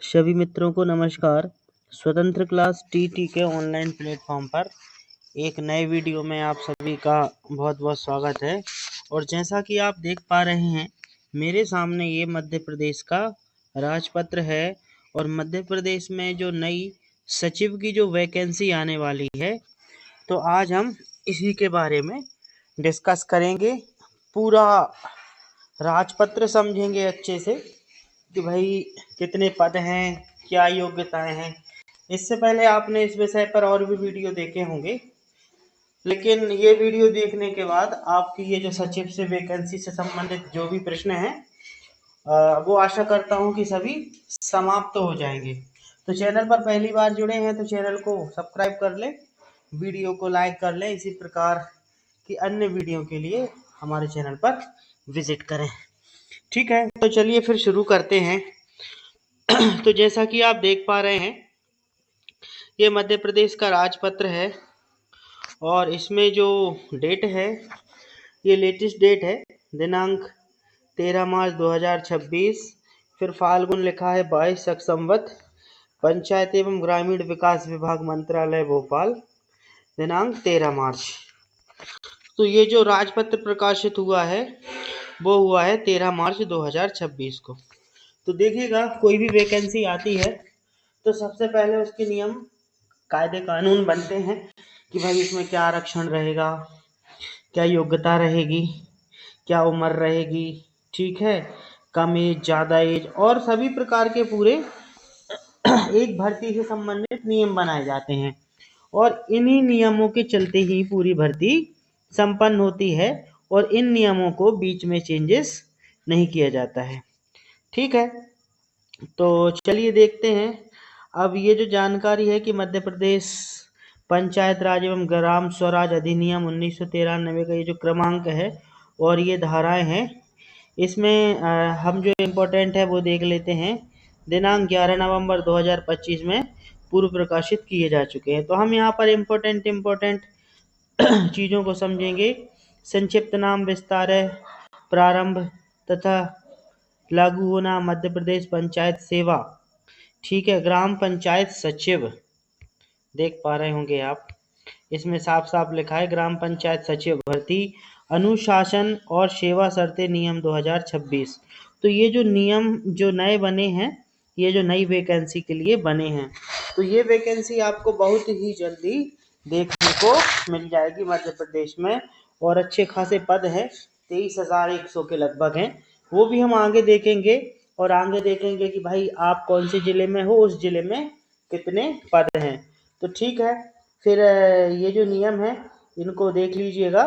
सभी मित्रों को नमस्कार। स्वतंत्र क्लास टीटी के ऑनलाइन प्लेटफॉर्म पर एक नए वीडियो में आप सभी का बहुत बहुत स्वागत है। और जैसा कि आप देख पा रहे हैं, मेरे सामने ये मध्य प्रदेश का राजपत्र है और मध्य प्रदेश में जो नई सचिव की जो वैकेंसी आने वाली है, तो आज हम इसी के बारे में डिस्कस करेंगे। पूरा राजपत्र समझेंगे अच्छे से कि भाई कितने पद हैं, क्या योग्यताएं हैं। इससे पहले आपने इस विषय पर और भी वीडियो देखे होंगे, लेकिन ये वीडियो देखने के बाद आपकी ये जो सचिव से वैकेंसी से संबंधित जो भी प्रश्न हैं, वो आशा करता हूँ कि सभी समाप्त हो जाएंगे। तो चैनल पर पहली बार जुड़े हैं तो चैनल को सब्सक्राइब कर लें, वीडियो को लाइक कर लें। इसी प्रकार की अन्य वीडियो के लिए हमारे चैनल पर विजिट करें। ठीक है, तो चलिए फिर शुरू करते हैं। तो जैसा कि आप देख पा रहे हैं, ये मध्य प्रदेश का राजपत्र है और इसमें जो डेट है, ये लेटेस्ट डेट है, दिनांक 13 मार्च 2026। फिर फाल्गुन लिखा है 22 संवत, पंचायत एवं ग्रामीण विकास विभाग मंत्रालय भोपाल, दिनांक 13 मार्च। तो ये जो राजपत्र प्रकाशित हुआ है वो हुआ है 13 मार्च 2026 को। तो देखिएगा, कोई भी वैकेंसी आती है तो सबसे पहले उसके नियम कायदे कानून बनते हैं कि भाई इसमें क्या आरक्षण रहेगा, क्या योग्यता रहेगी, क्या उम्र रहेगी, ठीक है, कम एज, ज़्यादा एज, और सभी प्रकार के पूरे एक भर्ती से संबंधित नियम बनाए जाते हैं। और इन्हीं नियमों के चलते ही पूरी भर्ती संपन्न होती है और इन नियमों को बीच में चेंजेस नहीं किया जाता है। ठीक है, तो चलिए देखते हैं। अब ये जो जानकारी है कि मध्य प्रदेश पंचायत राज एवं ग्राम स्वराज अधिनियम 1993 का ये जो क्रमांक है और ये धाराएं हैं, इसमें हम जो इम्पोर्टेंट है वो देख लेते हैं। दिनांक 11 नवंबर 2025 में पूर्व प्रकाशित किए जा चुके हैं। तो हम यहाँ पर इम्पोर्टेंट चीज़ों को समझेंगे। संक्षिप्त नाम, विस्तार है, प्रारंभ तथा लागू होना, मध्य प्रदेश पंचायत सेवा, ठीक है, ग्राम पंचायत सचिव, देख पा रहे होंगे आप, इसमें साफ साफ लिखा है ग्राम पंचायत सचिव भर्ती, अनुशासन और सेवा शर्तें नियम 2026। तो ये जो नियम जो नए बने हैं, ये जो नई वैकेंसी के लिए बने हैं, तो ये वैकेंसी आपको बहुत ही जल्दी देखने को मिल जाएगी मध्य प्रदेश में। और अच्छे खासे पद हैं, 23,100 के लगभग हैं। वो भी हम आगे देखेंगे और आगे देखेंगे कि भाई आप कौन से ज़िले में हो, उस ज़िले में कितने पद हैं। तो ठीक है, फिर ये जो नियम है इनको देख लीजिएगा।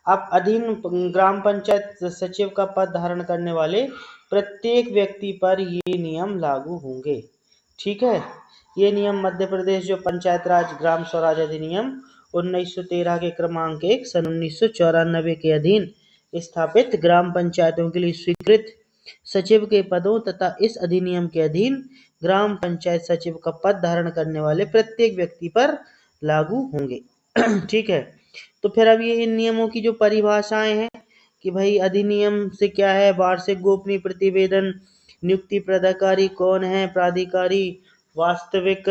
अब अधीन ग्राम पंचायत सचिव का पद धारण करने वाले प्रत्येक व्यक्ति पर ये नियम लागू होंगे। ठीक है, ये नियम मध्य प्रदेश जो पंचायत राज ग्राम स्वराज अधिनियम 1913 के क्रमांक 1 सन 1994 के अधीन स्थापित ग्राम पंचायतों के लिए स्वीकृत सचिव के पदों तथा इस अधिनियम के अधीन ग्राम पंचायत सचिव का पद धारण करने वाले प्रत्येक व्यक्ति पर लागू होंगे। ठीक है, तो फिर अब ये इन नियमों की जो परिभाषाएं हैं कि भाई अधिनियम से क्या है, वार्षिक गोपनीय प्रतिवेदन, नियुक्ति पदाधिकारी कौन है, प्राधिकारी, वास्तविक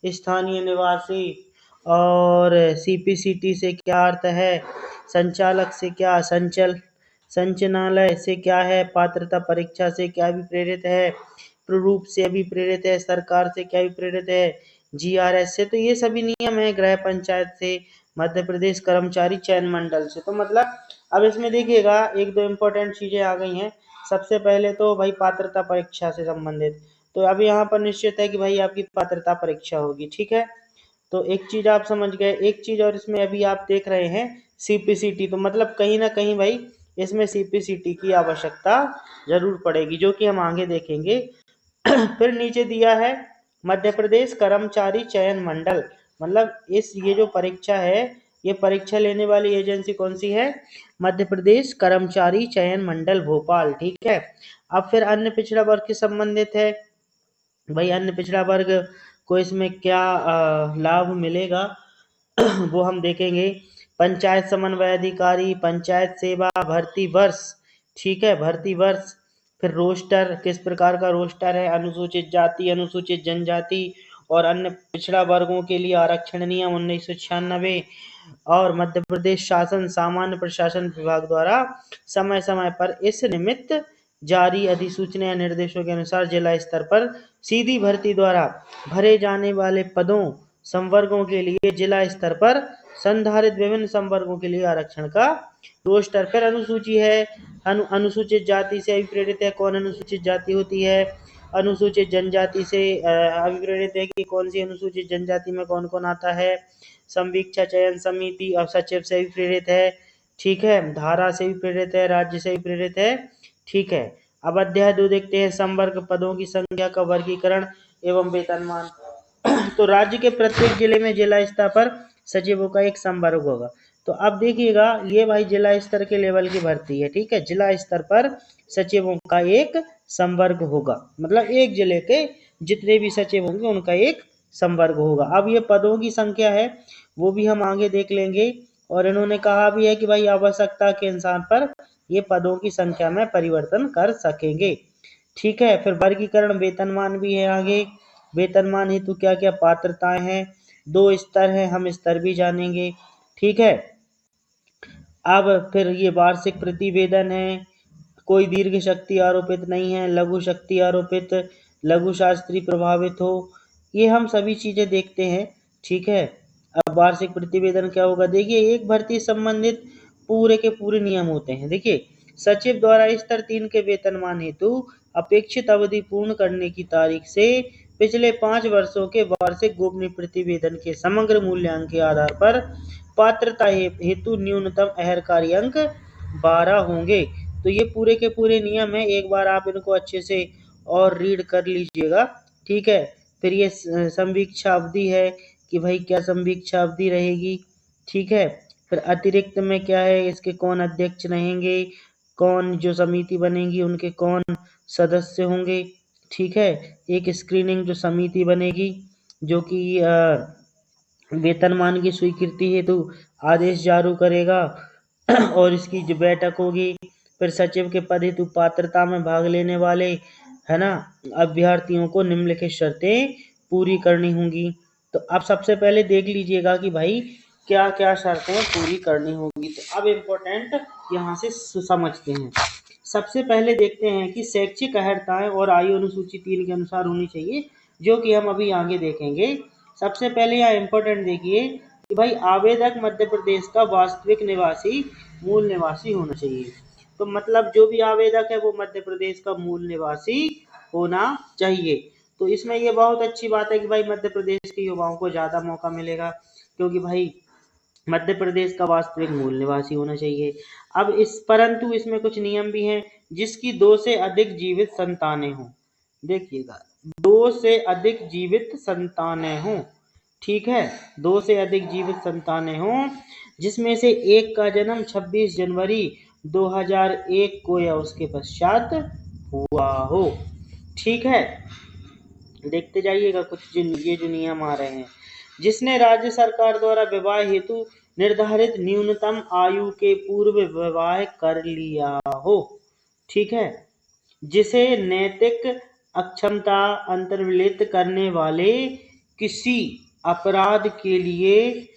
स्थानीय निवासी, और सीपीसीटी से क्या अर्थ है, संचालक से क्या, संचालनालय से क्या है, पात्रता परीक्षा से क्या अभिप्रेरित है, प्रारूप से अभिप्रेरित है, सरकार से क्या अभिप्रेरित है, जीआरएस से। तो ये सभी नियम है ग्राम पंचायत से, मध्य प्रदेश कर्मचारी चयन मंडल से। तो मतलब अब इसमें देखिएगा एक दो इम्पोर्टेंट चीजें आ गई हैं। सबसे पहले तो भाई पात्रता परीक्षा से संबंधित, तो अब यहाँ पर निश्चित है कि भाई आपकी पात्रता परीक्षा होगी। ठीक है, तो एक चीज आप समझ गए। एक चीज और इसमें अभी आप देख रहे हैं सीपीसीटी, तो मतलब कहीं ना कहीं भाई इसमें सीपीसीटी की आवश्यकता जरूर पड़ेगी, जो कि हम आगे देखेंगे। फिर नीचे दिया है मध्य प्रदेश कर्मचारी चयन मंडल, मतलब ये जो परीक्षा है, ये परीक्षा लेने वाली एजेंसी कौन सी है, मध्य प्रदेश कर्मचारी चयन मंडल भोपाल। ठीक है, अब फिर अन्य पिछड़ा वर्ग के संबंधित है। भाई अन्य पिछड़ा वर्ग को इसमें क्या लाभ मिलेगा वो हम देखेंगे। पंचायत समन्वय अधिकारी, पंचायत सेवा भर्ती वर्ष, ठीक है, भर्ती वर्ष, फिर रोस्टर, किस प्रकार का रोस्टर है, अनुसूचित जाति, अनुसूचित जनजाति और अन्य पिछड़ा वर्गों के लिए आरक्षण नियम 1996 और मध्य प्रदेश शासन सामान्य प्रशासन विभाग द्वारा समय समय पर इस निमित्त जारी अधिसूचना या निर्देशों के अनुसार जिला स्तर पर सीधी भर्ती द्वारा भरे जाने वाले पदों संवर्गों के लिए जिला स्तर पर संधारित विभिन्न संवर्गों के लिए आरक्षण का रोस्टर। फिर अनुसूची है, अनुसूचित जाति से अभिप्रेरित है, कौन अनुसूचित जाति होती है, अनुसूचित जनजाति से अभिप्रेरित है कि कौन सी अनुसूचित जनजाति में कौन कौन आता है, संवीक्षा चयन समिति और सचिव से भी प्रेरित है, ठीक है, धारा से भी प्रेरित है, राज्य से भी प्रेरित है, ठीक है। अब अध्याय 2 देखते हैं, संवर्ग पदों की संख्या का वर्गीकरण एवं वेतनमान। तो राज्य के प्रत्येक जिले में जिला स्तर पर सचिवों का एक संवर्ग होगा। तो अब देखिएगा, ये भाई जिला स्तर के लेवल की भर्ती है, ठीक है। जिला स्तर पर सचिवों का एक संवर्ग होगा, मतलब एक जिले के जितने भी सचिव होंगे उनका एक संवर्ग होगा। अब ये पदों की संख्या है वो भी हम आगे देख लेंगे, और इन्होंने कहा भी है कि भाई आवश्यकता के अनुसार पर ये पदों की संख्या में परिवर्तन कर सकेंगे, ठीक है। फिर वर्गीकरण वेतनमान भी है आगे, वेतनमान हेतु क्या क्या पात्रताएं हैं, 2 स्तर है, हम स्तर भी जानेंगे, ठीक है। अब फिर ये वार्षिक प्रतिवेदन है, कोई दीर्घ शक्ति आरोपित नहीं है, लघु शक्ति आरोपित, लघु शास्त्री प्रभावित हो, ये हम सभी चीजें देखते हैं, ठीक है। अब वार्षिक प्रतिवेदन क्या होगा, देखिए एक भर्ती संबंधित पूरे के पूरे नियम होते हैं। देखिए सचिव द्वारा स्तर 3 के वेतनमान हेतु अपेक्षित अवधि पूर्ण करने की तारीख से पिछले 5 वर्षों के वार्षिक गोपनीय प्रतिवेदन के समग्र मूल्यांकन के आधार पर पात्रता हेतु न्यूनतम अहरकारी अंक 12 होंगे। तो ये पूरे के पूरे नियम है, एक बार आप इनको अच्छे से और रीड कर लीजिएगा, ठीक है। फिर ये संवीक्षा अवधि है कि भाई क्या संवीक्षा अवधि रहेगी, ठीक है। फिर अतिरिक्त में क्या है, इसके कौन अध्यक्ष रहेंगे, कौन जो समिति बनेगी उनके कौन सदस्य होंगे, ठीक है। एक स्क्रीनिंग जो समिति बनेगी जो कि वेतनमान की स्वीकृति हेतु आदेश जारी करेगा और इसकी जो बैठक होगी। फिर सचिव के पद हेतु पात्रता में भाग लेने वाले है ना अभ्यर्थियों को निम्नलिखित शर्तें पूरी करनी होंगी। तो अब सबसे पहले देख लीजिएगा कि भाई क्या क्या शर्तें पूरी करनी होगी। तो अब इम्पोर्टेंट यहाँ से समझते हैं। सबसे पहले देखते हैं कि शैक्षिक अर्हताएं और आयु अनुसूची 3 के अनुसार होनी चाहिए, जो कि हम अभी आगे देखेंगे। सबसे पहले यहाँ इम्पोर्टेंट देखिए कि भाई आवेदक मध्य प्रदेश का वास्तविक निवासी मूल निवासी होना चाहिए। तो मतलब जो भी आवेदक है वो मध्य प्रदेश का मूल निवासी होना चाहिए। तो इसमें ये बहुत अच्छी बात है कि भाई मध्य प्रदेश के युवाओं को ज़्यादा मौका मिलेगा, क्योंकि भाई मध्य प्रदेश का वास्तविक मूल निवासी होना चाहिए। अब परंतु इसमें कुछ नियम भी हैं, जिसकी 2 से अधिक जीवित संतानें हों। देखिएगा 2 से अधिक जीवित संतानें हों, ठीक है, 2 से अधिक जीवित संतानें हों, जिसमें से एक का जन्म 26 जनवरी 2001 को या उसके पश्चात हुआ हो, ठीक है। देखते जाइएगा कुछ ये जो नियम आ रहे हैं, जिसने राज्य सरकार द्वारा विवाह हेतु निर्धारित न्यूनतम आयु के पूर्व विवाह कर लिया हो, ठीक है, जिसे नैतिक अक्षमता अंतर्विलित करने वाले किसी अपराध के लिए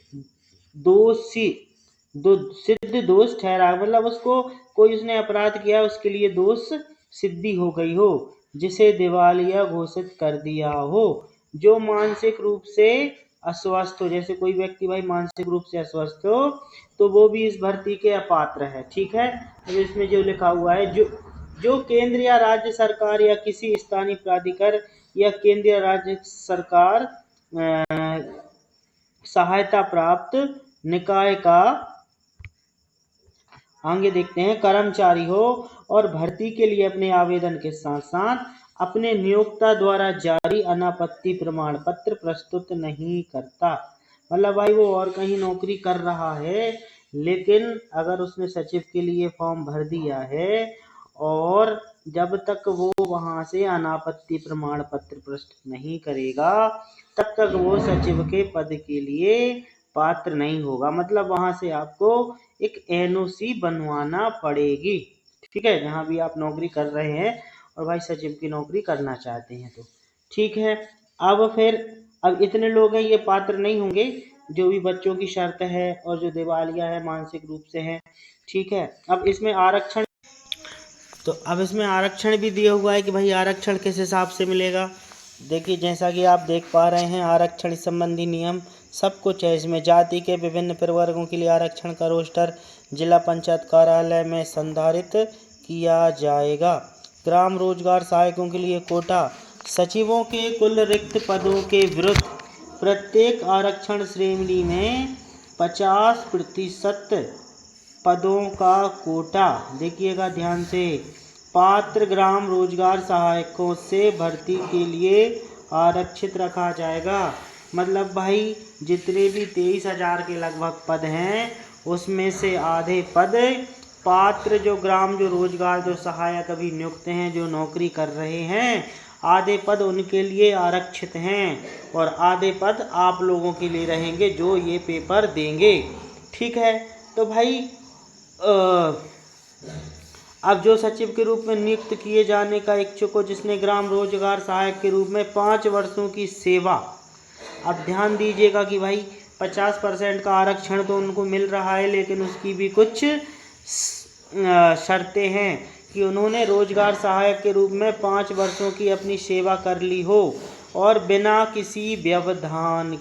सिद्ध दोष ठहरा, मतलब उसको कोई उसने अपराध किया उसके लिए दोष सिद्धि हो गई हो, जिसे दिवालिया घोषित कर दिया हो, जो मानसिक रूप से अस्वस्थ हो, जैसे कोई व्यक्ति भाई मानसिक रूप से अस्वस्थ हो तो वो भी इस भर्ती के अपात्र है, ठीक है। तो इसमें जो लिखा हुआ है, जो केंद्र या राज्य सरकार या किसी स्थानीय प्राधिकार या केंद्र या राज्य सरकार सहायता प्राप्त निकाय का आगे देखते हैं कर्मचारी हो और भर्ती के लिए अपने आवेदन के साथ साथ अपने नियोक्ता द्वारा जारी अनापत्ति प्रमाण पत्र प्रस्तुत नहीं करता। मतलब भाई वो और कहीं नौकरी कर रहा है, लेकिन अगर उसने सचिव के लिए फॉर्म भर दिया है और जब तक वो वहां से अनापत्ति प्रमाण पत्र प्रस्तुत नहीं करेगा तब तक वो सचिव के पद के लिए पात्र नहीं होगा। मतलब वहां से आपको एक एनओसी बनवाना पड़ेगी, ठीक है। जहां भी आप नौकरी कर रहे हैं और भाई सचिव की नौकरी करना चाहते हैं तो ठीक है। अब इतने लोग हैं, ये पात्र नहीं होंगे जो भी बच्चों की शर्त है और जो दिवालिया है, मानसिक रूप से है, ठीक है। अब इसमें आरक्षण भी दिया हुआ है कि भाई आरक्षण किस हिसाब से मिलेगा। देखिए जैसा कि आप देख पा रहे हैं, आरक्षण संबंधी नियम सब कुछ है इसमें। जाति के विभिन्न प्रवर्गों के लिए आरक्षण का रोस्टर जिला पंचायत कार्यालय में संधारित किया जाएगा। ग्राम रोजगार सहायकों के लिए कोटा। सचिवों के कुल रिक्त पदों के विरुद्ध प्रत्येक आरक्षण श्रेणी में 50% पदों का कोटा, देखिएगा ध्यान से, पात्र ग्राम रोजगार सहायकों से भर्ती के लिए आरक्षित रखा जाएगा। मतलब भाई जितने भी 23,000 के लगभग पद हैं उसमें से आधे पद पात्र जो रोजगार जो सहायक अभी नियुक्त हैं, जो नौकरी कर रहे हैं, आधे पद उनके लिए आरक्षित हैं और आधे पद आप लोगों के लिए रहेंगे जो ये पेपर देंगे, ठीक है। तो भाई अब जो सचिव के रूप में नियुक्त किए जाने का इच्छुक हो, जिसने ग्राम रोजगार सहायक के रूप में 5 वर्षों की सेवा, अब ध्यान दीजिएगा कि भाई 50% का आरक्षण तो उनको मिल रहा है, लेकिन उसकी भी कुछ शर्तें हैं कि उन्होंने रोजगार सहायक के रूप में 5 वर्षों की अपनी सेवा कर ली हो और बिना किसी व्यवधान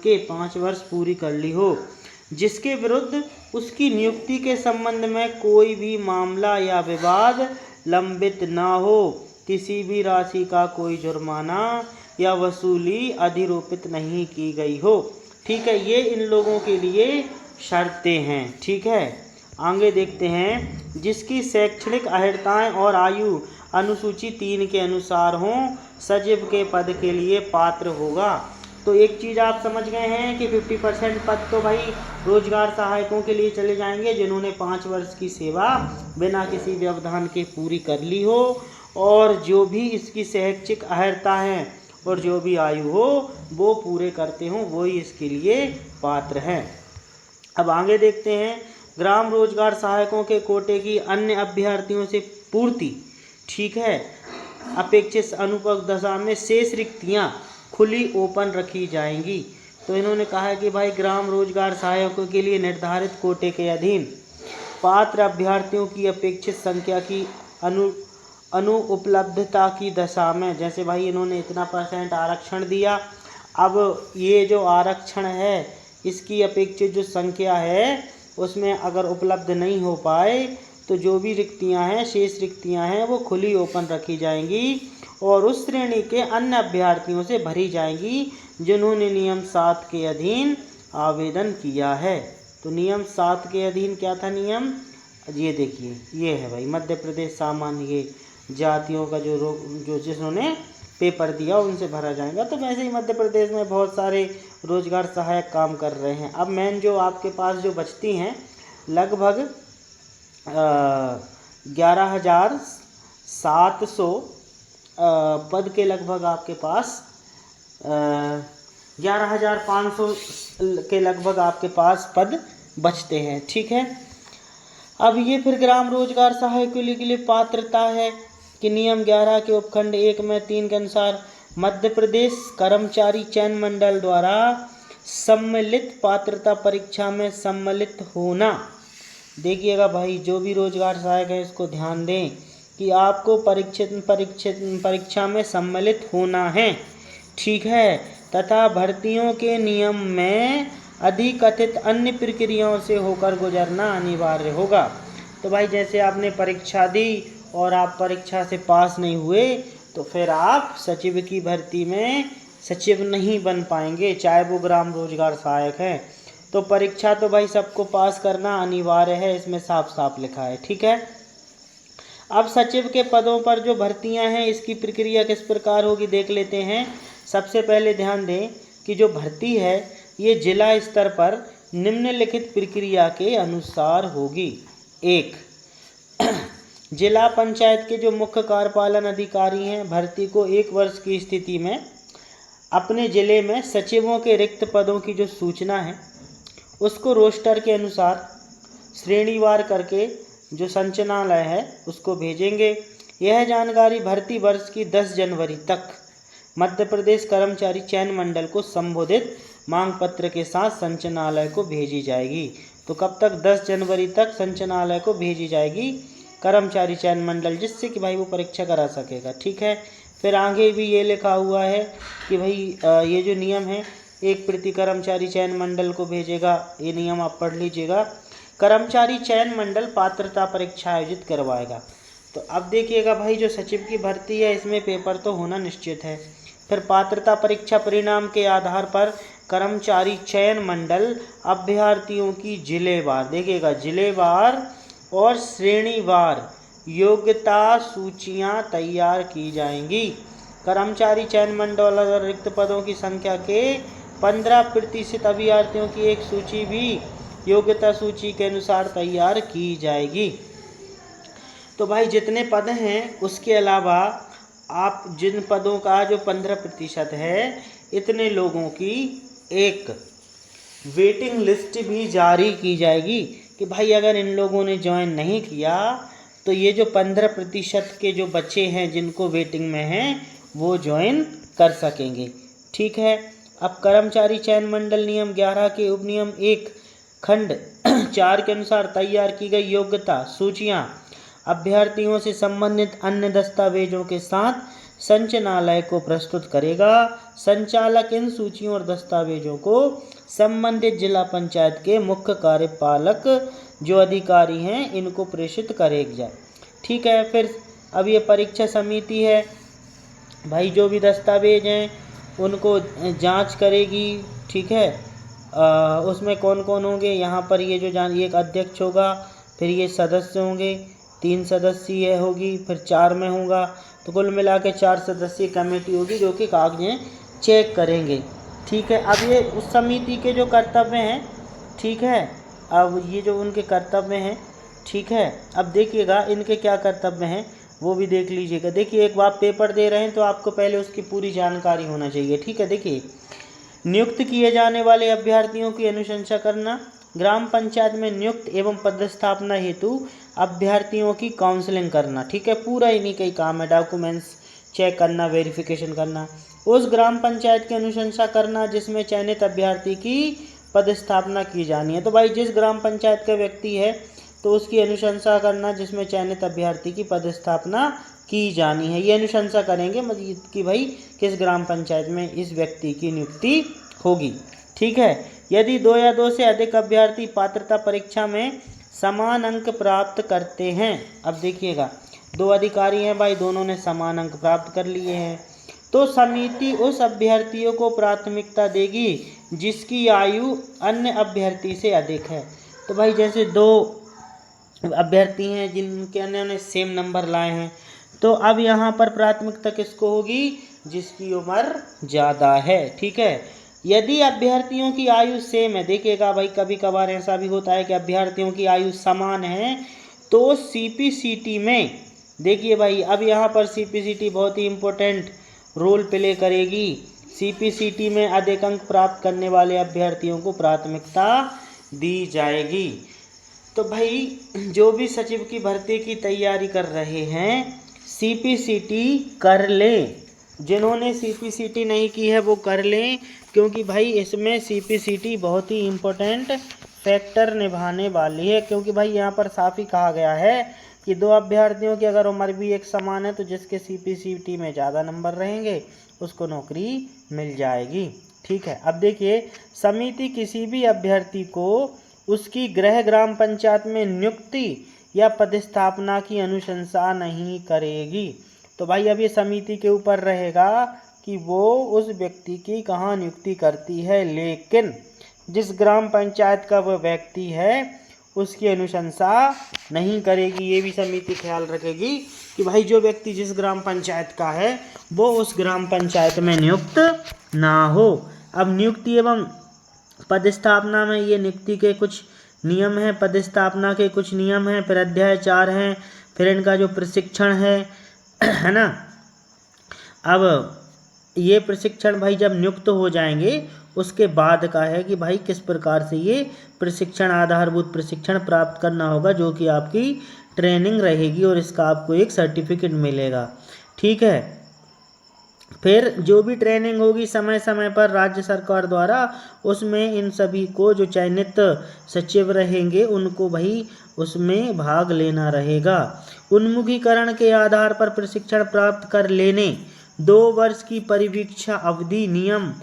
के 5 वर्ष पूरी कर ली हो, जिसके विरुद्ध उसकी नियुक्ति के संबंध में कोई भी मामला या विवाद लंबित ना हो, किसी भी राशि का कोई जुर्माना या वसूली अधिरोपित नहीं की गई हो, ठीक है। ये इन लोगों के लिए शर्तें हैं, ठीक है। आगे देखते हैं। जिसकी शैक्षणिक अर्हताएं और आयु अनुसूची 3 के अनुसार हों, सचिव के पद के लिए पात्र होगा। तो एक चीज़ आप समझ गए हैं कि 50% पद तो भाई रोजगार सहायकों के लिए चले जाएंगे जिन्होंने 5 वर्ष की सेवा बिना किसी व्यवधान के पूरी कर ली हो, और जो भी इसकी शैक्षिक अर्हता है और जो भी आयु हो वो पूरे करते हों, वो ही इसके लिए पात्र हैं। अब आगे देखते हैं। ग्राम रोजगार सहायकों के कोटे की अन्य अभ्यर्थियों से पूर्ति, ठीक है, अपेक्षित अनुपयुक्त दशा में शेष रिक्तियां खुली ओपन रखी जाएंगी। तो इन्होंने कहा है कि भाई ग्राम रोजगार सहायकों के लिए निर्धारित कोटे के अधीन पात्र अभ्यर्थियों की अपेक्षित संख्या की अनुपलब्धता की दशा में, जैसे भाई इन्होंने इतना % आरक्षण दिया, अब ये जो आरक्षण है इसकी अपेक्षित जो संख्या है उसमें अगर उपलब्ध नहीं हो पाए तो जो भी रिक्तियां हैं, शेष रिक्तियां हैं, वो खुली ओपन रखी जाएंगी और उस श्रेणी के अन्य अभ्यर्थियों से भरी जाएंगी जिन्होंने नियम 7 के अधीन आवेदन किया है। तो नियम 7 के अधीन क्या था नियम, ये देखिए, ये है भाई मध्य प्रदेश सामान्य जातियों का जो जिन्होंने पेपर दिया उनसे भरा जाएगा। तो वैसे ही मध्य प्रदेश में बहुत सारे रोजगार सहायक काम कर रहे हैं। अब मेन जो आपके पास जो बचती हैं लगभग 11,700 पद के लगभग आपके पास 11,500 के लगभग आपके पास पद बचते हैं, ठीक है। अब ये फिर ग्राम रोजगार सहायक के लिए पात्रता है कि नियम 11 के उपखंड 1 में 3 के अनुसार मध्य प्रदेश कर्मचारी चयन मंडल द्वारा सम्मिलित पात्रता परीक्षा में सम्मिलित होना। देखिएगा भाई जो भी रोजगार सहायक है इसको ध्यान दें कि आपको परीक्षा में सम्मिलित होना है, ठीक है, तथा भर्तियों के नियम में अधिकथित अन्य प्रक्रियाओं से होकर गुजरना अनिवार्य होगा। तो भाई जैसे आपने परीक्षा दी और आप परीक्षा से पास नहीं हुए तो फिर आप सचिव की भर्ती में सचिव नहीं बन पाएंगे, चाहे वो ग्राम रोजगार सहायक है। तो परीक्षा तो भाई सबको पास करना अनिवार्य है, इसमें साफ साफ लिखा है, ठीक है। अब सचिव के पदों पर जो भर्तियां हैं इसकी प्रक्रिया किस प्रकार होगी देख लेते हैं। सबसे पहले ध्यान दें कि जो भर्ती है ये जिला स्तर पर निम्नलिखित प्रक्रिया के अनुसार होगी। 1, जिला पंचायत के जो मुख्य कार्यपालन अधिकारी हैं भर्ती को 1 वर्ष की स्थिति में अपने जिले में सचिवों के रिक्त पदों की जो सूचना है उसको रोस्टर के अनुसार श्रेणीवार करके जो संचालनालय है उसको भेजेंगे। यह जानकारी भर्ती वर्ष की 10 जनवरी तक मध्य प्रदेश कर्मचारी चयन मंडल को संबोधित मांग पत्र के साथ संचालनालय को भेजी जाएगी। तो कब तक? 10 जनवरी तक संचालनालय को भेजी जाएगी कर्मचारी चयन मंडल, जिससे कि भाई वो परीक्षा करा सकेगा। ठीक है। फिर आगे भी ये लिखा हुआ है कि भाई ये जो नियम है, एक प्रति कर्मचारी चयन मंडल को भेजेगा। ये नियम आप पढ़ लीजिएगा। कर्मचारी चयन मंडल पात्रता परीक्षा आयोजित करवाएगा। तो अब देखिएगा भाई, जो सचिव की भर्ती है इसमें पेपर तो होना निश्चित है। फिर पात्रता परीक्षा परिणाम के आधार पर कर्मचारी चयन मंडल अभ्यर्थियों की जिलेवार, देखिएगा जिलेवार और श्रेणीवार योग्यता सूचियां तैयार की जाएंगी। कर्मचारी चयन मंडल द्वारा रिक्त पदों की संख्या के 15% अभ्यर्थियों की एक सूची भी योग्यता सूची के अनुसार तैयार की जाएगी। तो भाई जितने पद हैं उसके अलावा आप जिन पदों का जो 15% है, इतने लोगों की एक वेटिंग लिस्ट भी जारी की जाएगी कि भाई अगर इन लोगों ने ज्वाइन नहीं किया तो ये जो 15% के जो बच्चे हैं जिनको वेटिंग में हैं वो ज्वाइन कर सकेंगे। ठीक है। अब कर्मचारी चयन मंडल नियम 11 के उपनियम 1 खंड 4 के अनुसार तैयार की गई योग्यता सूचियां अभ्यर्थियों से संबंधित अन्य दस्तावेजों के साथ संचालनालय को प्रस्तुत करेगा। संचालक इन सूचियों और दस्तावेजों को संबंधित जिला पंचायत के मुख्य कार्यपालक जो अधिकारी हैं इनको प्रेषित करेगा। ठीक है। फिर अब ये परीक्षा समिति है भाई, जो भी दस्तावेज हैं उनको जांच करेगी। ठीक है। उसमें कौन कौन होंगे यहाँ पर, ये जो एक अध्यक्ष होगा, फिर ये सदस्य होंगे, 3 सदस्यीय होगी, फिर 4 में होगा। तो कुल मिला के 4 सदस्यीय कमेटी होगी जो कि कागजें चेक करेंगे। ठीक है। अब ये उस समिति के जो कर्तव्य हैं, ठीक है, अब ये जो उनके कर्तव्य हैं, ठीक है, अब देखिएगा इनके क्या कर्तव्य हैं वो भी देख लीजिएगा। देखिए, एक बार पेपर दे रहे हैं तो आपको पहले उसकी पूरी जानकारी होना चाहिए। ठीक है। देखिए, नियुक्त किए जाने वाले अभ्यर्थियों की अनुशंसा करना, ग्राम पंचायत में नियुक्त एवं पदस्थापना हेतु अभ्यर्थियों की काउंसलिंग करना। ठीक है। पूरा इन्हीं का ही काम है, डॉक्यूमेंट्स चेक करना, वेरिफिकेशन करना, उस ग्राम पंचायत की अनुशंसा करना जिसमें चयनित अभ्यर्थी की पदस्थापना की जानी है। तो भाई जिस ग्राम पंचायत का व्यक्ति है तो उसकी अनुशंसा करना जिसमें चयनित अभ्यर्थी की पदस्थापना की जानी है। ये अनुशंसा करेंगे मतलब कि भाई किस ग्राम पंचायत में इस व्यक्ति की नियुक्ति होगी। ठीक है। यदि 2 या 2 से अधिक अभ्यर्थी पात्रता परीक्षा में समान अंक प्राप्त करते हैं, अब देखिएगा 2 अधिकारी हैं भाई, दोनों ने समान अंक प्राप्त कर लिए हैं, तो समिति उस अभ्यर्थियों को प्राथमिकता देगी जिसकी आयु अन्य अभ्यर्थी से अधिक है। तो भाई जैसे 2 अभ्यर्थी हैं जिनके अन्य सेम नंबर लाए हैं, तो अब यहाँ पर प्राथमिकता किसको होगी? जिसकी उम्र ज़्यादा है। ठीक है। यदि अभ्यर्थियों की आयु सेम है, देखिएगा भाई कभी कभार ऐसा भी होता है कि अभ्यर्थियों की आयु समान है, तो सीपीसीटी में देखिए भाई, अब यहाँ पर सीपीसीटी बहुत ही इम्पोर्टेंट रोल प्ले करेगी। सीपीसीटी में अधिक अंक प्राप्त करने वाले अभ्यर्थियों को प्राथमिकता दी जाएगी। तो भाई जो भी सचिव की भर्ती की तैयारी कर रहे हैं, सीपीसीटी कर लें। जिन्होंने सीपीसीटी नहीं की है वो कर लें, क्योंकि भाई इसमें सीपीसीटी बहुत ही इम्पोर्टेंट फैक्टर निभाने वाली है। क्योंकि भाई यहाँ पर साफ ही कहा गया है कि 2 अभ्यर्थियों की अगर उम्र भी एक समान है तो जिसके सीपीसीटी में ज़्यादा नंबर रहेंगे उसको नौकरी मिल जाएगी। ठीक है। अब देखिए, समिति किसी भी अभ्यर्थी को उसकी गृह ग्राम पंचायत में नियुक्ति या पदस्थापना की अनुशंसा नहीं करेगी। तो भाई अब ये समिति के ऊपर रहेगा कि वो उस व्यक्ति की कहाँ नियुक्ति करती है, लेकिन जिस ग्राम पंचायत का वह व्यक्ति है उसकी अनुशंसा नहीं करेगी। ये भी समिति ख्याल रखेगी कि भाई जो व्यक्ति जिस ग्राम पंचायत का है वो उस ग्राम पंचायत में नियुक्त ना हो। अब नियुक्ति एवं पदस्थापना में ये नियुक्ति के कुछ नियम हैं, पदस्थापना के कुछ नियम हैं, फिर अध्याय 4 हैं, फिर इनका जो प्रशिक्षण है ना। अब ये प्रशिक्षण भाई जब नियुक्त हो जाएंगे उसके बाद का है कि भाई किस प्रकार से ये प्रशिक्षण, आधारभूत प्रशिक्षण प्राप्त करना होगा, जो कि आपकी ट्रेनिंग रहेगी और इसका आपको एक सर्टिफिकेट मिलेगा। ठीक है। फिर जो भी ट्रेनिंग होगी समय समय पर राज्य सरकार द्वारा, उसमें इन सभी को जो चयनित सचिव रहेंगे उनको भाई उसमें भाग लेना रहेगा। उन्मुखीकरण के आधार पर प्रशिक्षण प्राप्त कर लेने 2 वर्ष की परिवीक्षा अवधि नियम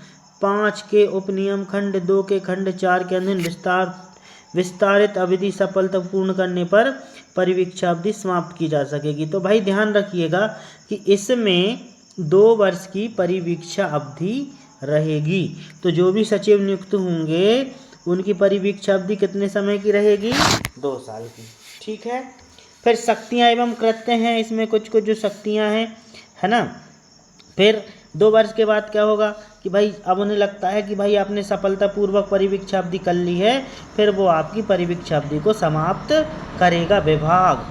5 के उपनियम खंड 2 के खंड 4 के अधीन विस्तारित अवधि सफलतापूर्ण करने पर परिवीक्षा अवधि समाप्त की जा सकेगी। तो भाई ध्यान रखिएगा कि इसमें 2 वर्ष की परिवीक्षा अवधि रहेगी। तो जो भी सचिव नियुक्त होंगे उनकी परिवीक्षा अवधि कितने समय की रहेगी? 2 साल की। ठीक है। फिर शक्तियाँ एवं कृत्य हैं, इसमें कुछ कुछ जो शक्तियाँ हैं, है ना। फिर 2 वर्ष के बाद क्या होगा कि भाई अब उन्हें लगता है कि भाई आपने सफलतापूर्वक परिवीक्षा अवधि कर ली है, फिर वो आपकी परिवीक्षा अवधि को समाप्त करेगा विभाग।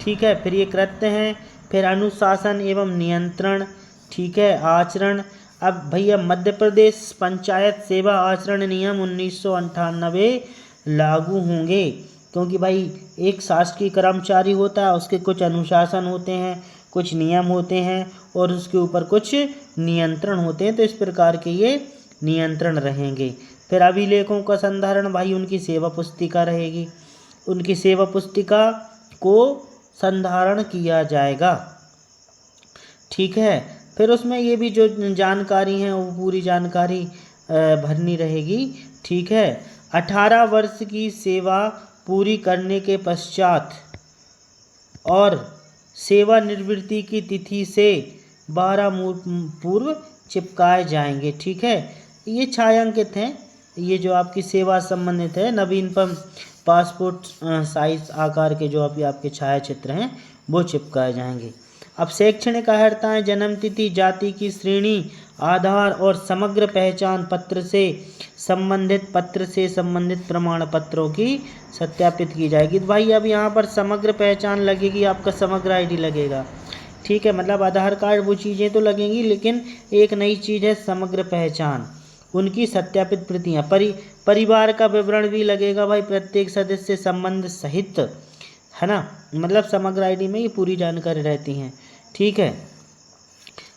ठीक है। फिर ये कृत्य हैं। फिर अनुशासन एवं नियंत्रण, ठीक है, आचरण। अब भैया मध्य प्रदेश पंचायत सेवा आचरण नियम 1998 लागू होंगे, क्योंकि भाई एक शासकीय कर्मचारी होता है, उसके कुछ अनुशासन होते हैं, कुछ नियम होते हैं और उसके ऊपर कुछ नियंत्रण होते हैं। तो इस प्रकार के ये नियंत्रण रहेंगे। फिर अभिलेखों का संधारण, भाई उनकी सेवा पुस्तिका रहेगी, उनकी सेवा पुस्तिका को संधारण किया जाएगा। ठीक है। फिर उसमें ये भी जो जानकारी है वो पूरी जानकारी भरनी रहेगी। ठीक है। 18 वर्ष की सेवा पूरी करने के पश्चात और सेवानिवृत्ति की तिथि से 12 पूर्व चिपकाए जाएंगे। ठीक है। ये छायांकित हैं, ये जो आपकी सेवा संबंधित है, नवीनतम पासपोर्ट साइज आकार के जो अभी आपके छायाचित्र हैं वो चिपकाए जाएंगे। अब शैक्षणिक अर्हताएं, जन्म तिथि, जाति की श्रेणी, आधार और समग्र पहचान पत्र से संबंधित प्रमाण पत्रों की सत्यापित की जाएगी। तो भाई अब यहाँ पर समग्र पहचान लगेगी, आपका समग्र आईडी लगेगा। ठीक है। मतलब आधार कार्ड वो चीज़ें तो लगेंगी, लेकिन एक नई चीज़ है समग्र पहचान, उनकी सत्यापित प्रतियाँ, परिवार का विवरण भी लगेगा भाई, प्रत्येक सदस्य संबंध सहित, है ना। मतलब समग्र आईडी में ये पूरी जानकारी रहती हैं। ठीक है।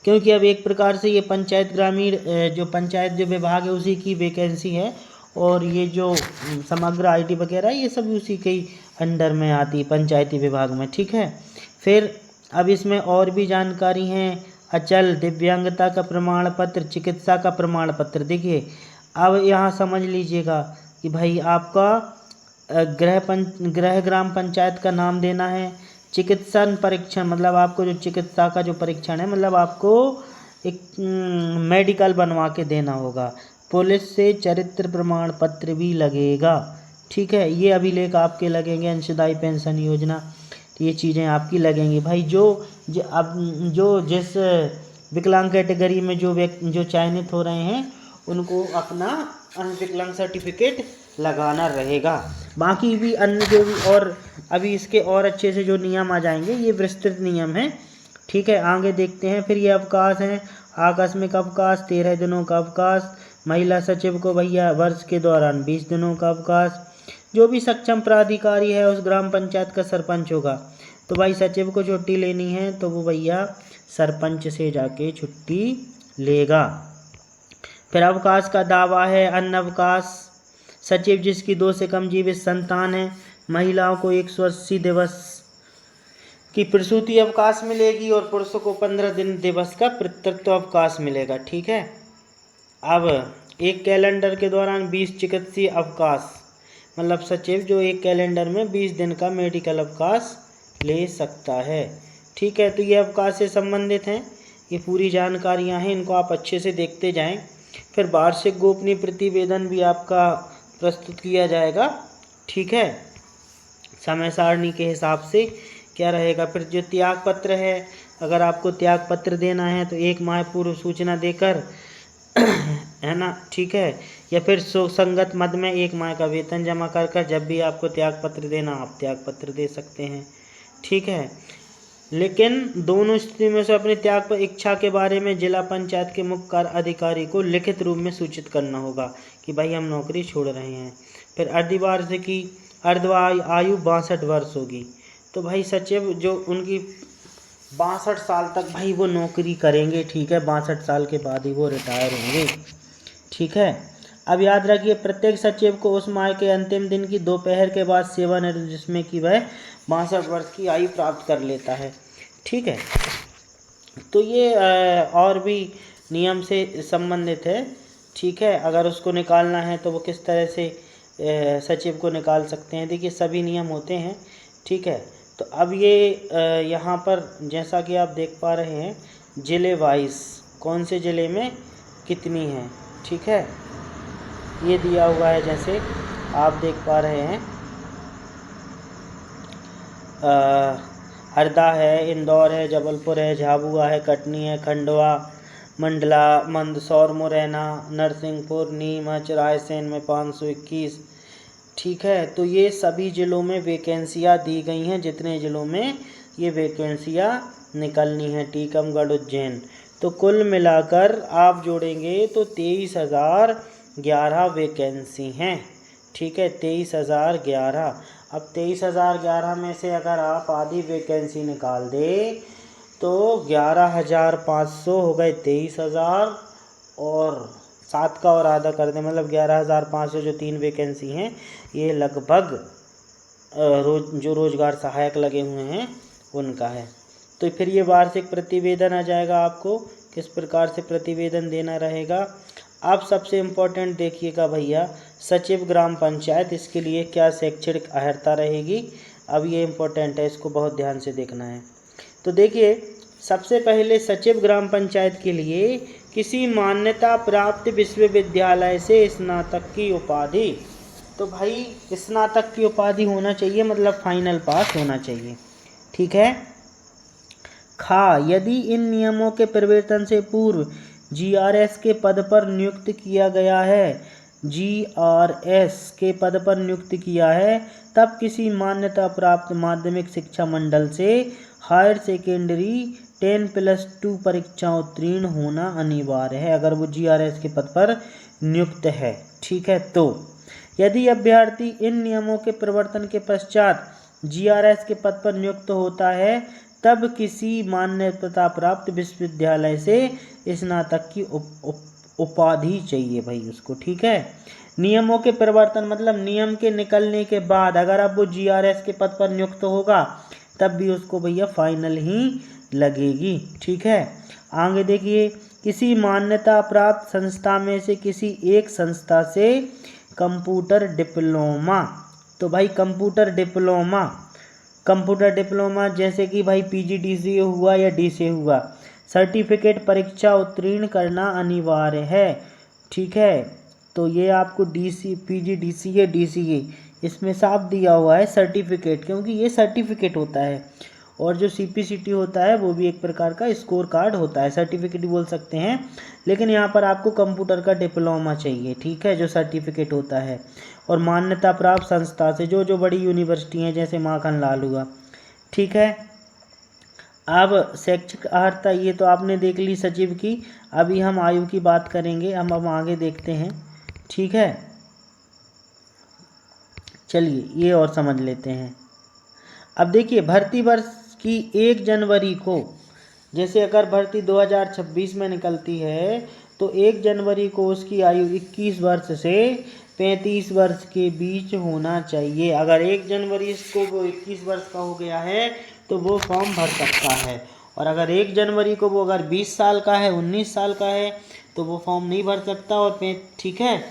क्योंकि अब एक प्रकार से ये पंचायत ग्रामीण जो पंचायत जो विभाग है उसी की वैकेंसी है, और ये जो समग्र आईडी वगैरह ये सब उसी के ही अंडर में आती है, पंचायती विभाग में। ठीक है। फिर अब इसमें और भी जानकारी हैं, अचल, दिव्यांगता का प्रमाण पत्र, चिकित्सा का प्रमाण पत्र। देखिए अब यहाँ समझ लीजिएगा कि भाई आपका गृह ग्राम पंचायत का नाम देना है, चिकित्सा परीक्षण, मतलब आपको जो चिकित्सा का जो परीक्षण है, मतलब आपको एक मेडिकल बनवा के देना होगा, पुलिस से चरित्र प्रमाण पत्र भी लगेगा। ठीक है। ये अभिलेख आपके लगेंगे, अंशदायी पेंशन योजना, तो ये चीज़ें आपकी लगेंगी भाई। जो जिस विकलांग कैटेगरी में जो चयनित हो रहे हैं उनको अपना विकलांग सर्टिफिकेट लगाना रहेगा। बाकी भी अन्य जो भी और अभी इसके और अच्छे से जो नियम आ जाएंगे, ये विस्तृत नियम हैं। ठीक है। आगे देखते हैं। फिर ये अवकाश हैं, आकस्मिक अवकाश 13 दिनों का अवकाश, महिला सचिव को भैया वर्ष के दौरान 20 दिनों का अवकाश, जो भी सक्षम प्राधिकारी है उस ग्राम पंचायत का सरपंच होगा, तो भाई सचिव को छुट्टी लेनी है तो वो भैया सरपंच से जाके छुट्टी लेगा। फिर अवकाश का दावा है, अन्न अवकाश, सचिव जिसकी 2 से कम जीवित संतान है, महिलाओं को 180 दिवस की प्रसूति अवकाश मिलेगी और पुरुषों को 15 दिन दिवस का पितृत्व अवकाश मिलेगा। ठीक है। अब एक कैलेंडर के दौरान 20 चिकित्सीय अवकाश, मतलब सचिव जो एक कैलेंडर में 20 दिन का मेडिकल अवकाश ले सकता है। ठीक है। तो ये अवकाश से संबंधित हैं, ये पूरी जानकारियां हैं, इनको आप अच्छे से देखते जाएं। फिर वार्षिक गोपनीय प्रतिवेदन भी आपका प्रस्तुत किया जाएगा। ठीक है। समय सारणी के हिसाब से क्या रहेगा। फिर जो त्याग पत्र है, अगर आपको त्याग पत्र देना है तो 1 माह पूर्व सूचना देकर है ना। ठीक है। या फिर संगत मद में 1 माह का वेतन जमा कर जब भी आपको त्याग पत्र देना आप त्याग पत्र दे सकते हैं। ठीक है। लेकिन दोनों स्थिति में से अपने त्याग पर इच्छा के बारे में जिला पंचायत के मुख्य कार्य अधिकारी को लिखित रूप में सूचित करना होगा कि भाई हम नौकरी छोड़ रहे हैं। फिर अर्धवार्षिकी अर्ध आयु 62 वर्ष होगी। तो भाई सचिव जो उनकी 62 साल तक भाई वो नौकरी करेंगे, ठीक है, 62 साल के बाद ही वो रिटायर होंगे, ठीक है। अब याद रखिए प्रत्येक सचिव को उस माह के अंतिम दिन की दोपहर के बाद सेवानिवृत्त जिसमें कि वह 62 वर्ष की आयु प्राप्त कर लेता है, ठीक है। तो ये और भी नियम से संबंधित है, ठीक है। अगर उसको निकालना है तो वो किस तरह से सचिव को निकाल सकते हैं, देखिए सभी नियम होते हैं, ठीक है। तो अब ये यहाँ पर जैसा कि आप देख पा रहे हैं जिले वाइज कौन से ज़िले में कितनी है, ठीक है, ये दिया हुआ है। जैसे आप देख पा रहे हैं हरदा है, इंदौर है, जबलपुर है, झाबुआ है, कटनी है, खंडवा, मंडला, मंदसौर, मुरैना, नरसिंहपुर, नीमच, रायसेन में 521, ठीक है। तो ये सभी ज़िलों में वैकेंसियाँ दी गई हैं, जितने ज़िलों में ये वैकेंसियाँ निकलनी हैं, टीकमगढ़, उज्जैन। तो कुल मिलाकर आप जोड़ेंगे तो 23,011 वैकेंसी हैं, ठीक है, 23,011। अब 23,011 में से अगर आप आधी वैकेंसी निकाल दें तो 11,500 हो गए 23,000, और 7 का और आधा कर दें मतलब 11,500। जो 3 वैकेंसी हैं ये लगभग जो रोजगार सहायक लगे हुए हैं उनका है। तो फिर ये वार्षिक प्रतिवेदन आ जाएगा, आपको किस प्रकार से प्रतिवेदन देना रहेगा। अब सबसे इम्पोर्टेंट देखिएगा भैया, सचिव ग्राम पंचायत, इसके लिए क्या शैक्षणिक अर्हता रहेगी। अब ये इम्पोर्टेंट है, इसको बहुत ध्यान से देखना है। तो देखिए सबसे पहले सचिव ग्राम पंचायत के लिए किसी मान्यता प्राप्त विश्वविद्यालय से स्नातक की उपाधि, तो भाई स्नातक की उपाधि होना चाहिए, मतलब फाइनल पास होना चाहिए, ठीक है। यदि इन नियमों के परिवर्तन से पूर्व जीआरएस के पद पर नियुक्त किया गया है, जीआरएस के पद पर नियुक्त किया है, तब किसी मान्यता प्राप्त माध्यमिक शिक्षा मंडल से हायर सेकेंडरी 10+2 परीक्षा उत्तीर्ण होना अनिवार्य है, अगर वो जीआरएस के पद पर नियुक्त है, ठीक है। तो यदि अभ्यर्थी इन नियमों के परिवर्तन के पश्चात जीआरएस के पद पर नियुक्त होता है, तब किसी मान्यता प्राप्त विश्वविद्यालय से स्नातक की उपाधि चाहिए भाई उसको, ठीक है। नियमों के परिवर्तन मतलब नियम के निकलने के बाद अगर अब वो जीआरएस के पद पर नियुक्त होगा तब भी उसको भैया फाइनल ही लगेगी, ठीक है। आगे देखिए, किसी मान्यता प्राप्त संस्था में से किसी एक संस्था से कंप्यूटर डिप्लोमा, तो भाई कंप्यूटर डिप्लोमा जैसे कि भाई पीजीडीसीए हुआ या डीसीए हुआ, सर्टिफिकेट परीक्षा उत्तीर्ण करना अनिवार्य है, ठीक है। तो ये आपको पीजीडीसीए डीसीए इसमें साफ दिया हुआ है सर्टिफिकेट, क्योंकि ये सर्टिफिकेट होता है, और जो सीपीसीटी होता है वो भी एक प्रकार का स्कोर कार्ड होता है, सर्टिफिकेट बोल सकते हैं। लेकिन यहाँ पर आपको कंप्यूटर का डिप्लोमा चाहिए, ठीक है, जो सर्टिफिकेट होता है। और मान्यता प्राप्त संस्था से जो बड़ी यूनिवर्सिटी हैं जैसे माखन लाल हुआ, ठीक है। अब शैक्षिक अर्हता ये तो आपने देख ली सचिव की, अभी हम आयु की बात करेंगे, हम आगे देखते हैं, ठीक है। चलिए ये और समझ लेते हैं। अब देखिए भर्ती वर्ष की 1 जनवरी को, जैसे अगर भर्ती 2026 में निकलती है तो 1 जनवरी को उसकी आयु 21 वर्ष से 35 वर्ष के बीच होना चाहिए। अगर 1 जनवरी को वो 21 वर्ष का हो गया है तो वो फॉर्म भर सकता है, और अगर 1 जनवरी को वो अगर 20 साल का है, 19 साल का है तो वो फॉर्म नहीं भर सकता, और ठीक है।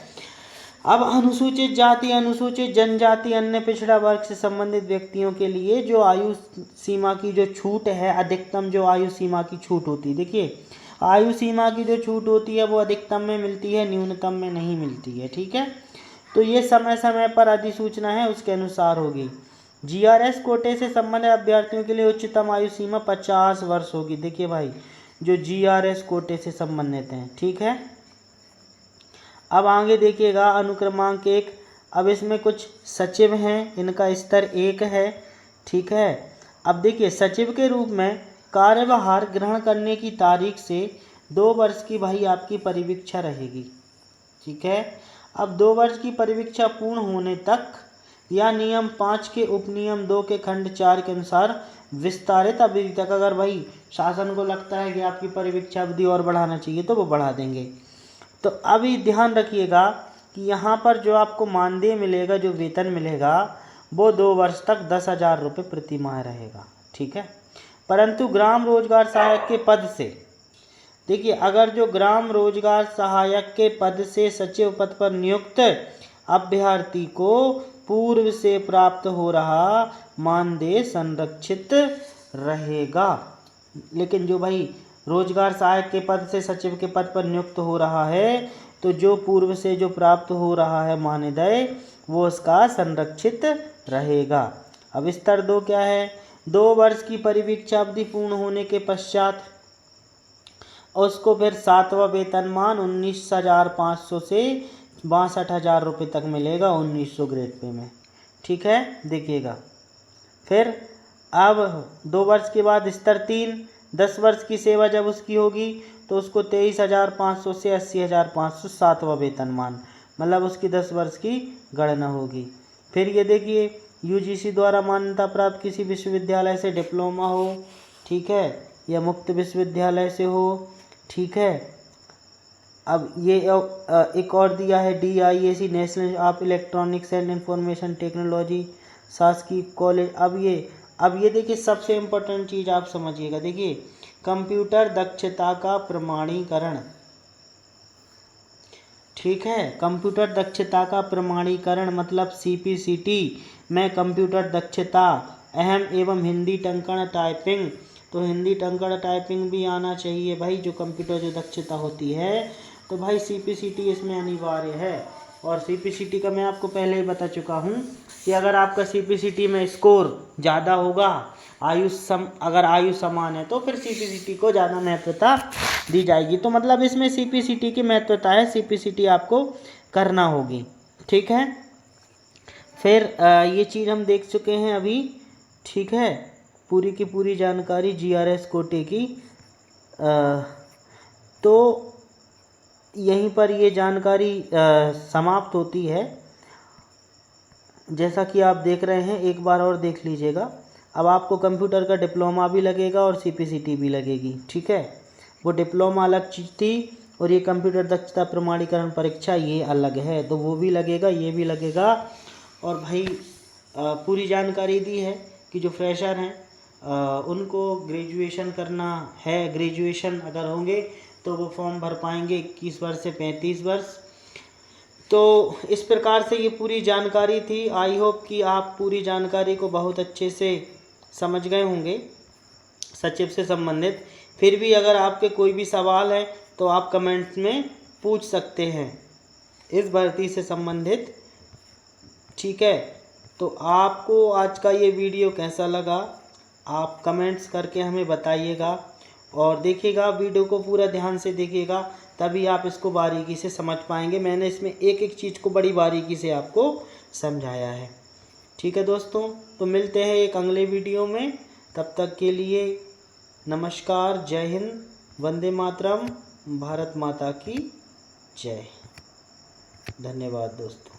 अब अनुसूचित जाति, अनुसूचित जनजाति, अन्य पिछड़ा वर्ग से संबंधित व्यक्तियों के लिए जो आयु सीमा की जो छूट है, अधिकतम जो आयु सीमा की छूट होती है, देखिए आयु सीमा की जो छूट होती है वो अधिकतम में मिलती है, न्यूनतम में नहीं मिलती है, ठीक है। तो ये समय समय पर अधिसूचना है उसके अनुसार होगी। जीआरएस कोटे से संबंधित अभ्यर्थियों के लिए उच्चतम आयु सीमा 50 वर्ष होगी। देखिए भाई जो जीआरएस कोटे से संबंधित हैं, ठीक है। अब आगे देखिएगा अनुक्रमांक 1, अब इसमें कुछ सचिव हैं, इनका स्तर 1 है, ठीक है। अब देखिए, सचिव के रूप में कार्यभार ग्रहण करने की तारीख से 2 वर्ष की भाई आपकी परिवीक्षा रहेगी। ठीक है। अब 2 वर्ष की परिवीक्षा पूर्ण होने तक या नियम 5 के उपनियम 2 के खंड 4 के अनुसार विस्तारित अवधि तक, अगर भाई शासन को लगता है कि आपकी परिवीक्षा अवधि और बढ़ाना चाहिए तो वो बढ़ा देंगे। तो अभी ध्यान रखिएगा कि यहाँ पर जो आपको मानदेय मिलेगा, जो वेतन मिलेगा, वो 2 वर्ष तक 10,000 रुपये प्रति माह रहेगा। ठीक है। परंतु ग्राम रोजगार सहायक के पद से, देखिए, अगर जो ग्राम रोजगार सहायक के पद से सचिव पद पर नियुक्त अभ्यर्थी को पूर्व से प्राप्त हो रहा मानदेय संरक्षित रहेगा। लेकिन जो भाई रोजगार सहायक के पद से सचिव के पद पर नियुक्त हो रहा है, तो जो पूर्व से जो प्राप्त हो रहा है मानदेय, वो उसका संरक्षित रहेगा। अब स्तर 2 क्या है? 2 वर्ष की परिवीक्षा अवधि पूर्ण होने के पश्चात उसको फिर 7वां वेतनमान 19,500 से 62,000 रुपये तक मिलेगा 1900 ग्रेड पे में। ठीक है, देखिएगा। फिर अब 2 वर्ष के बाद स्तर 3, 10 वर्ष की सेवा जब उसकी होगी तो उसको 23,500 से 80,500 7वां वेतनमान, मतलब उसकी 10 वर्ष की गणना होगी। फिर ये देखिए, यूजीसी द्वारा मान्यता प्राप्त किसी विश्वविद्यालय से डिप्लोमा हो, ठीक है, या मुक्त विश्वविद्यालय से हो। ठीक है। अब ये एक और दिया है DIAC, national of electronics and information technology, शासकीय कॉलेज। अब ये देखिए, सबसे इम्पोर्टेंट चीज़ आप समझिएगा। देखिए, कंप्यूटर दक्षता का प्रमाणीकरण। ठीक है, कंप्यूटर दक्षता का प्रमाणीकरण मतलब CPCT में कंप्यूटर दक्षता, अहम एवं हिंदी टंकण टाइपिंग, तो हिंदी टंकण टाइपिंग भी आना चाहिए भाई, जो कंप्यूटर जो दक्षता होती है। तो भाई CPCT इसमें अनिवार्य है। और CPCT का मैं आपको पहले ही बता चुका हूँ कि अगर आपका CPCT में स्कोर ज़्यादा होगा, अगर आयु समान है, तो फिर CPCT को ज़्यादा महत्वता दी जाएगी। तो मतलब इसमें CPCT की महत्वता है, CPCT आपको करना होगी। ठीक है। फिर ये चीज़ हम देख चुके हैं अभी। ठीक है, पूरी की पूरी जानकारी GRS कोटे की। तो यहीं पर ये जानकारी समाप्त होती है। जैसा कि आप देख रहे हैं, एक बार और देख लीजिएगा। अब आपको कंप्यूटर का डिप्लोमा भी लगेगा और CPCT भी लगेगी। ठीक है, वो डिप्लोमा अलग चीज़ थी और ये कंप्यूटर दक्षता प्रमाणीकरण परीक्षा ये अलग है, तो वो भी लगेगा, ये भी लगेगा। और भाई पूरी जानकारी दी है कि जो फ्रेशर हैं उनको ग्रेजुएशन करना है, ग्रेजुएशन अगर होंगे तो वो फॉर्म भर पाएंगे 21 वर्ष से 35 वर्ष। तो इस प्रकार से ये पूरी जानकारी थी। आई होप कि आप पूरी जानकारी को बहुत अच्छे से समझ गए होंगे सचिव से संबंधित। फिर भी अगर आपके कोई भी सवाल है तो आप कमेंट्स में पूछ सकते हैं इस भर्ती से संबंधित। ठीक है, तो आपको आज का ये वीडियो कैसा लगा आप कमेंट्स करके हमें बताइएगा। और देखिएगा, वीडियो को पूरा ध्यान से देखिएगा, तभी आप इसको बारीकी से समझ पाएंगे। मैंने इसमें एक एक चीज़ को बड़ी बारीकी से आपको समझाया है। ठीक है दोस्तों, तो मिलते हैं एक अगले वीडियो में। तब तक के लिए नमस्कार, जय हिंद, वंदे मातरम, भारत माता की जय। धन्यवाद दोस्तों।